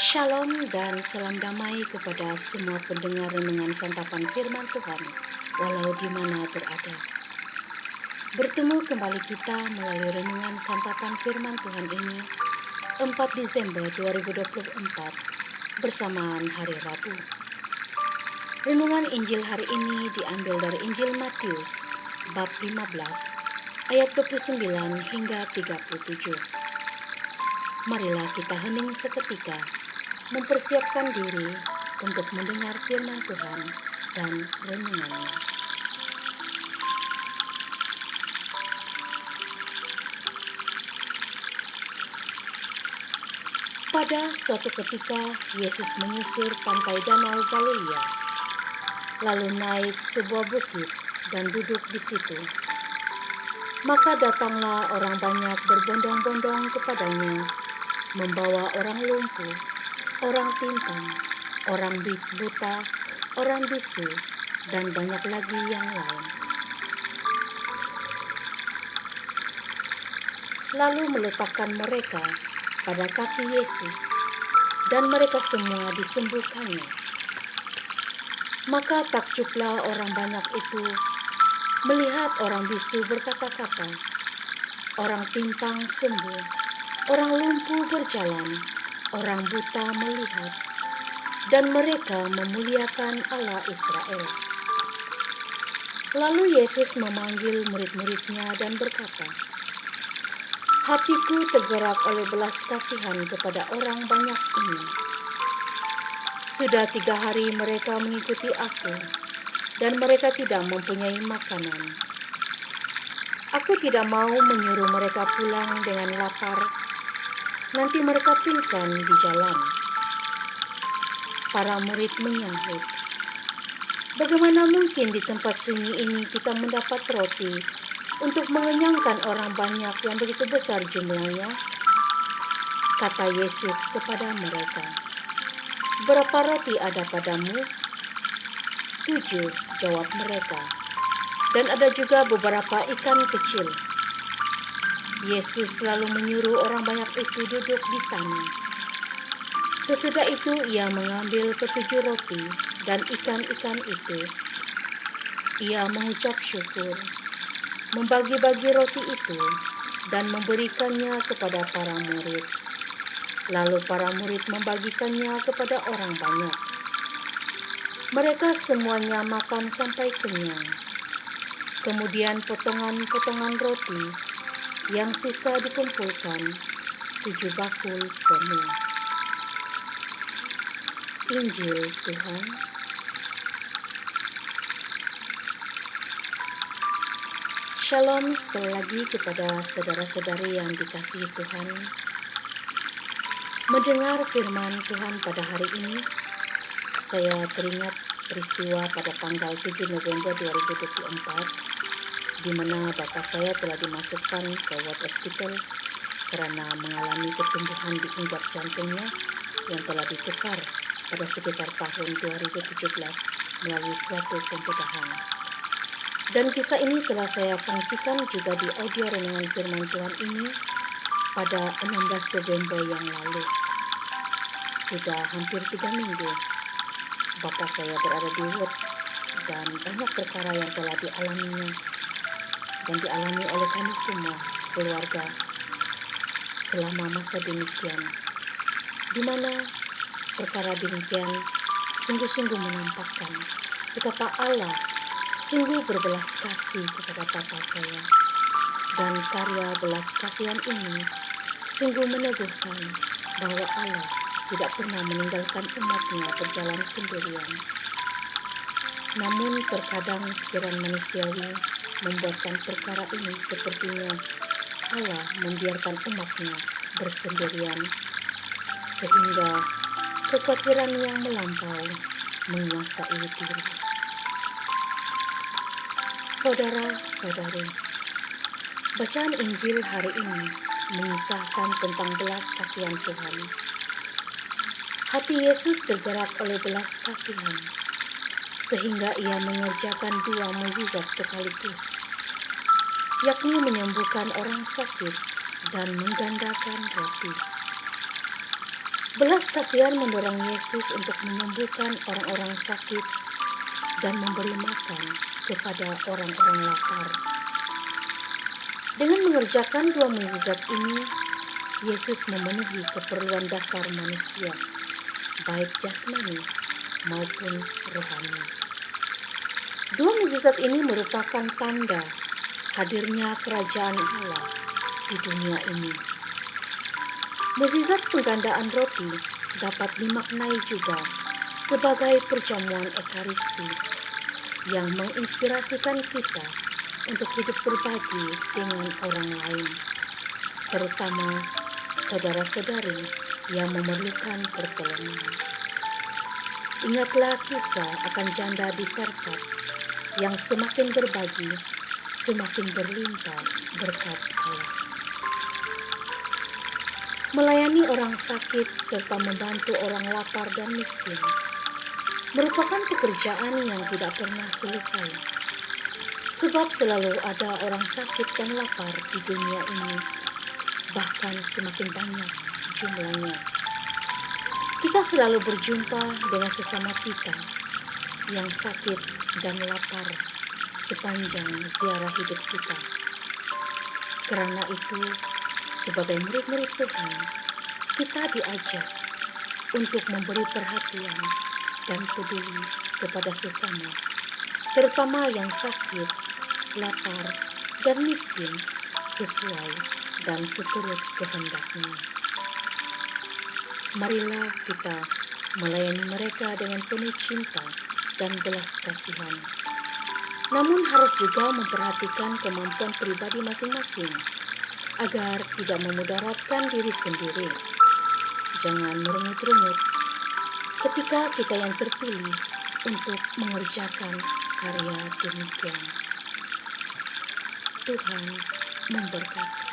Shalom dan salam damai kepada semua pendengar renungan santapan firman Tuhan, walau di mana berada. Bertemu kembali kita melalui renungan santapan firman Tuhan ini, 4 Desember 2024, bersamaan hari Rabu. Renungan Injil hari ini diambil dari Injil Matius, bab 15, ayat 29 hingga 37. Marilah kita hening seketika, mempersiapkan diri untuk mendengar firman Tuhan dan renungannya. Pada suatu ketika, Yesus menyusur pantai Danau Galilea, lalu naik sebuah bukit dan duduk di situ. Maka datanglah orang banyak berbondong-bondong kepadanya, membawa orang lumpuh, orang timpang, orang buta, orang bisu, dan banyak lagi yang lain. Lalu meletakkan mereka pada kaki Yesus, dan mereka semua disembuhkannya. Maka takjublah orang banyak itu melihat orang bisu berkata-kata, orang timpang sembuh, orang lumpuh berjalan, orang buta melihat, dan mereka memuliakan Allah Israel. Lalu Yesus memanggil murid-muridnya dan berkata, "Hatiku tergerak oleh belas kasihan kepada orang banyak ini. Sudah 3 hari mereka mengikuti aku, dan mereka tidak mempunyai makanan. Aku tidak mau menyuruh mereka pulang dengan lapar, nanti mereka pingsan di jalan." Para murid menyahut, "Bagaimana mungkin di tempat sunyi ini kita mendapat roti untuk mengenyangkan orang banyak yang begitu besar jumlahnya?" Kata Yesus kepada mereka, "Berapa roti ada padamu?" 7, jawab mereka. "Dan ada juga beberapa ikan kecil." Yesus lalu menyuruh orang banyak itu duduk di tanah. Sesudah itu ia mengambil ke-7 roti dan ikan-ikan itu. Ia mengucap syukur, membagi-bagi roti itu, dan memberikannya kepada para murid. Lalu para murid membagikannya kepada orang banyak. Mereka semuanya makan sampai kenyang. Kemudian potongan-potongan roti yang sisa dikumpulkan, 7 bakul penuh. Injil Tuhan. Shalom sekali lagi kepada saudara-saudari yang dikasihi Tuhan. Mendengar firman Tuhan pada hari ini, saya teringat peristiwa pada tanggal 7 November 2024, di mana bapak saya telah dimasukkan ke ward hospital karena mengalami pertumbuhan di injak jantungnya yang telah ditukar pada sekitar tahun 2017 melalui suatu pembedahan. Dan kisah ini telah saya fungsikan juga di audio renungan firman Tuhan ini pada 16 November yang lalu. Sudah hampir 3 minggu bapak saya berada di ward, dan banyak perkara yang telah dialaminya dan dialami oleh kami semua keluarga selama masa demikian, di mana perkara demikian sungguh-sungguh menampakkan betapa Allah sungguh berbelas kasih kepada bapa saya, dan karya belas kasihan ini sungguh meneguhkan bahwa Allah tidak pernah meninggalkan umatnya berjalan sendirian. Namun terkadang pikiran manusiawi membuatkan perkara ini sepertinya Allah membiarkan umatnya bersendirian, sehingga kekhawatiran yang melampau menguasai diri. Saudara-saudari, bacaan Injil hari ini mengisahkan tentang belas kasihan Tuhan. Hati Yesus tergerak oleh belas kasihan, sehingga ia mengerjakan 2 mukjizat sekaligus, yakni menyembuhkan orang sakit dan menggandakan roti. Belas kasihan mendorong Yesus untuk menyembuhkan orang-orang sakit dan memberi makan kepada orang-orang lapar. Dengan mengerjakan dua mukjizat ini, Yesus memenuhi keperluan dasar manusia, baik jasmani maupun rohani. Dua mukjizat ini merupakan tanda hadirnya kerajaan Allah di dunia ini. Mukjizat penggandaan roti dapat dimaknai juga sebagai perjamuan Ekaristi yang menginspirasikan kita untuk hidup berbagi dengan orang lain, terutama saudara-saudari yang memerlukan pertolongan. Ingatlah kisah akan janda di Sarfat yang semakin berbagi, semakin berlimpah berkat Allah. Melayani orang sakit serta membantu orang lapar dan miskin merupakan pekerjaan yang tidak pernah selesai. Sebab selalu ada orang sakit dan lapar di dunia ini, bahkan semakin banyak jumlahnya. Kita selalu berjumpa dengan sesama kita yang sakit dan lapar sepanjang ziarah hidup kita. Karena itu, sebagai murid-murid Tuhan, kita diajak untuk memberi perhatian dan peduli kepada sesama, terutama yang sakit, lapar, dan miskin sesuai dan seturut kehendaknya. Marilah kita melayani mereka dengan penuh cinta dan belas kasihan. Namun harus juga memperhatikan kemampuan pribadi masing-masing agar tidak memudaratkan diri sendiri. Jangan merenggut-renggut ketika kita yang terpilih untuk mengerjakan karya demikian. Tuhan memberkati.